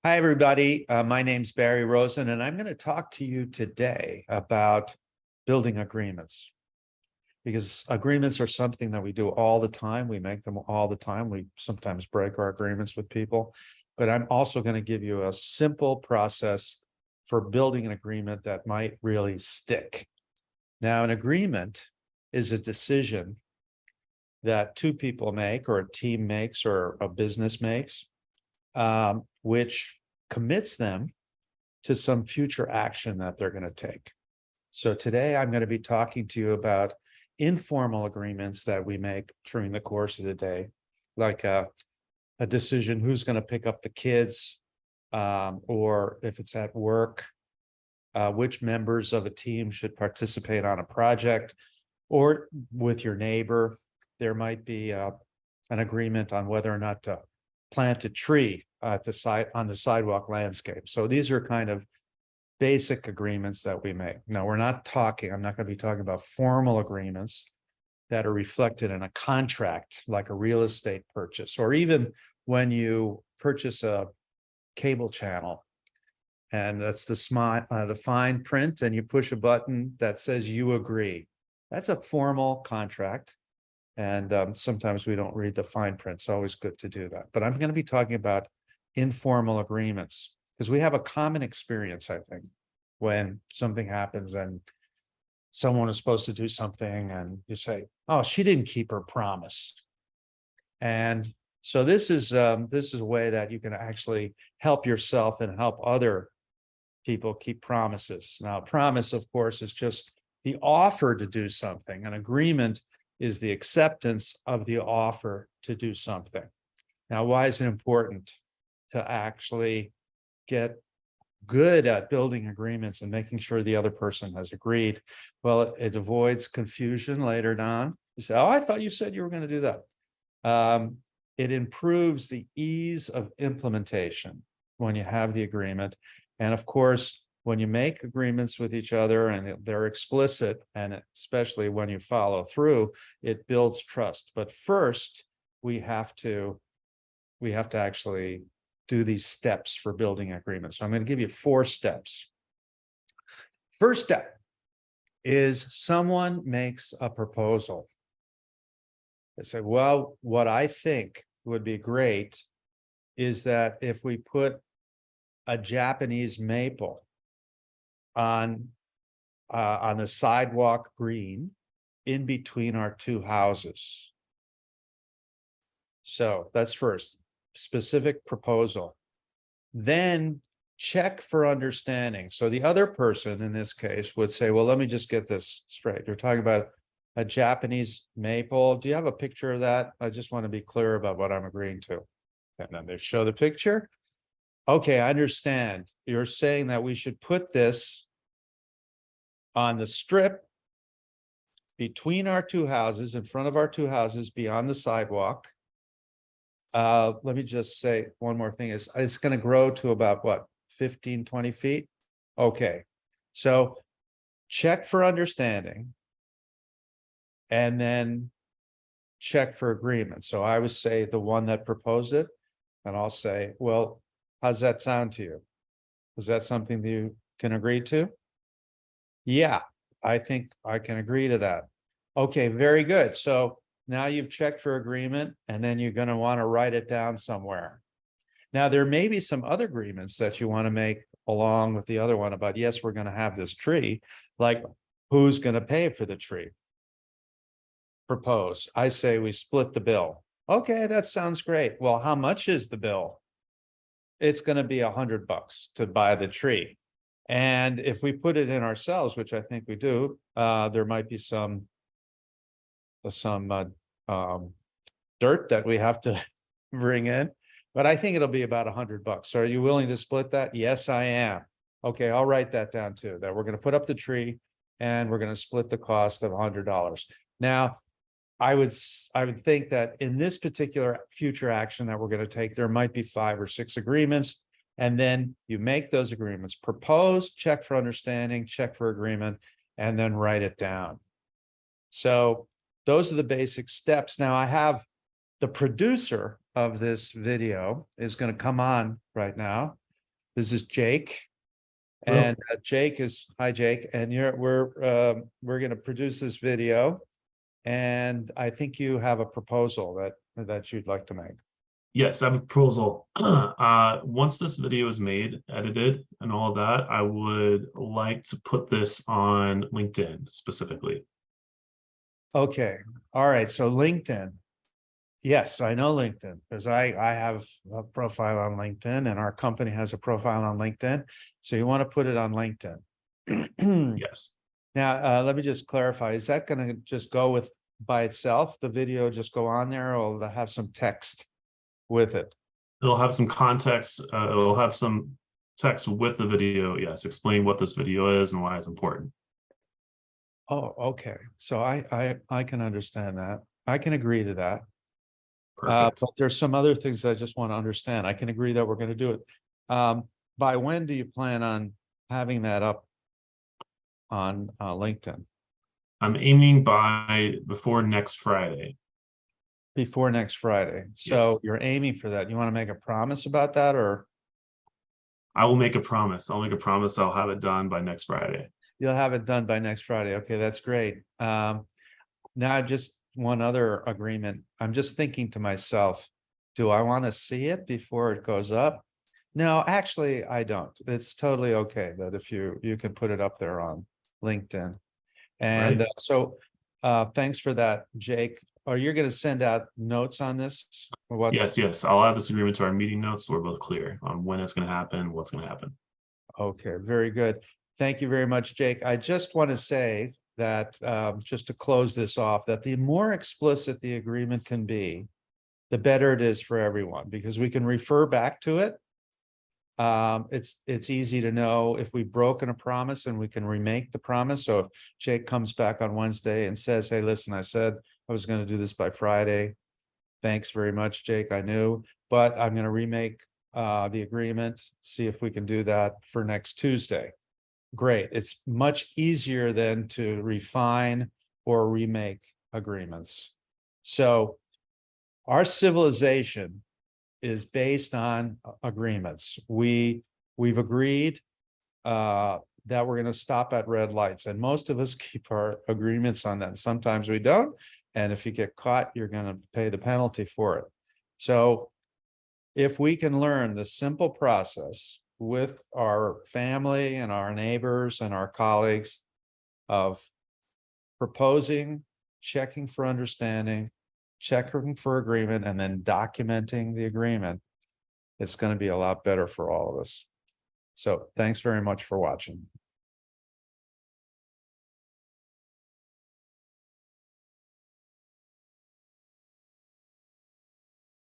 Hi, everybody. My name's Barry Rosen, and I'm going to talk to you today about building agreements because agreements are something that we do all the time. We make them all the time. We sometimes break our agreements with people, but I'm also going to give you a simple process for building an agreement that might really stick. Now, an agreement is a decision that two people make, or a team makes, or a business makes, which commits them to some future action that they're going to take. So today I'm going to be talking to you about informal agreements that we make during the course of the day, like a decision who's going to pick up the kids, or if it's at work, which members of a team should participate on a project, or with your neighbor. There might be an agreement on whether or not to plant a tree at the side on the sidewalk landscape. So these are kind of basic agreements that we make. Now, I'm not going to be talking about formal agreements that are reflected in a contract, like a real estate purchase, or even when you purchase a cable channel and that's the fine print, and you push a button that says you agree. That's a formal contract. And sometimes we don't read the fine print. It's always good to do that. But I'm going to be talking about informal agreements because we have a common experience, I think, when something happens and someone is supposed to do something and you say, oh, she didn't keep her promise. And so this is a way that you can actually help yourself and help other people keep promises. Now, a promise, of course, is just the offer to do something. An agreement is the acceptance of the offer to do something. Now, why is it important to actually get good at building agreements and making sure the other person has agreed? Well, it avoids confusion later on. You say, oh, I thought you said you were going to do that. It improves the ease of implementation when you have the agreement. And of course, when you make agreements with each other and they're explicit, and especially when you follow through, it builds trust. But first, we have to actually do these steps for building agreements. So I'm going to give you 4 steps. First step is someone makes a proposal. They say, well, what I think would be great is that if we put a Japanese maple on the sidewalk green in between our 2 houses. So that's first, specific proposal. Then check for understanding. So the other person in this case would say, well, let me just get this straight. You're talking about a Japanese maple. Do you have a picture of that? I just want to be clear about what I'm agreeing to. And then they show the picture. Okay, I understand. You're saying that we should put this on the strip between our 2 houses, in front of our 2 houses, beyond the sidewalk. Let me just say one more thing is it's going to grow to about what, 15, 20 feet? Okay, so check for understanding and then check for agreement. So I would say the one that proposed it, and I'll say, well, how's that sound to you? Is that something that you can agree to? Yeah, I think I can agree to that. Okay, very good. So now you've checked for agreement, and then you're going to want to write it down somewhere. Now, there may be some other agreements that you want to make along with the other one about, yes, we're going to have this tree, like who's going to pay for the tree? Propose. I say we split the bill. Okay, that sounds great. Well, how much is the bill? It's going to be $100 to buy the tree. And if we put it in ourselves, which I think we do, there might be some dirt that we have to bring in, but I think it'll be about $100. So are you willing to split that? Yes, I am. Okay, I'll write that down too, that we're going to put up the tree and we're going to split the cost of $100. Now, I would think that in this particular future action that we're going to take, there might be 5 or 6 agreements. And then you make those agreements, propose, check for understanding, check for agreement, and then write it down. So those are the basic steps. Now, I have the producer of this video is going to come on right now. This is Jake. Hello. And Jake is, hi Jake, and we're going to produce this video. And I think you have a proposal that you'd like to make. Yes, I have a proposal. Once this video is made, edited, and all of that, I would like to put this on LinkedIn specifically. Okay. All right. So LinkedIn. Yes, I know LinkedIn because I have a profile on LinkedIn and our company has a profile on LinkedIn. So you want to put it on LinkedIn. Yes, Now, let me just clarify. Is that going to just go with by itself? The video just go on there, or will it have some text with it? it'll have some context. It'll have some text with the video. Yes, explain what this video is and why it's important. Oh, okay. So I can understand that. I can agree to that. Perfect. But there's some other things I just want to understand. I can agree that we're going to do it. By when do you plan on having that up on LinkedIn? I'm aiming by before next Friday. Before next Friday. So Yes, you're aiming for that. You want to make a promise about that, or I will make a promise. I'll make a promise. I'll have it done by next Friday. you'll have it done by next Friday? Okay, that's great. Now just one other agreement. I'm just thinking to myself, do I want to see it before it goes up? No, actually, I don't. It's totally okay that if you can put it up there on LinkedIn. And Right? thanks for that, Jake. Are you going to send out notes on this? What? Yes, yes. I'll add this agreement to our meeting notes so we're both clear on when it's going to happen, what's going to happen. Okay, very good. Thank you very much, Jake. I just want to say that just to close this off, that the more explicit the agreement can be, the better it is for everyone because we can refer back to it. It's easy to know if we've broken a promise and we can remake the promise. So if Jake comes back on Wednesday and says, hey, listen, I said I was going to do this by Friday. Thanks very much, Jake. I knew, but I'm going to remake the agreement, see if we can do that for next Tuesday. Great. It's much easier than to refine or remake agreements. So our civilization is based on agreements. We've agreed that we're going to stop at red lights, and most of us keep our agreements on that. Sometimes we don't, and if you get caught, you're going to pay the penalty for it. So if we can learn the simple process with our family and our neighbors and our colleagues of proposing, checking for understanding, checking for agreement, and then documenting the agreement, it's going to be a lot better for all of us. So thanks very much for watching.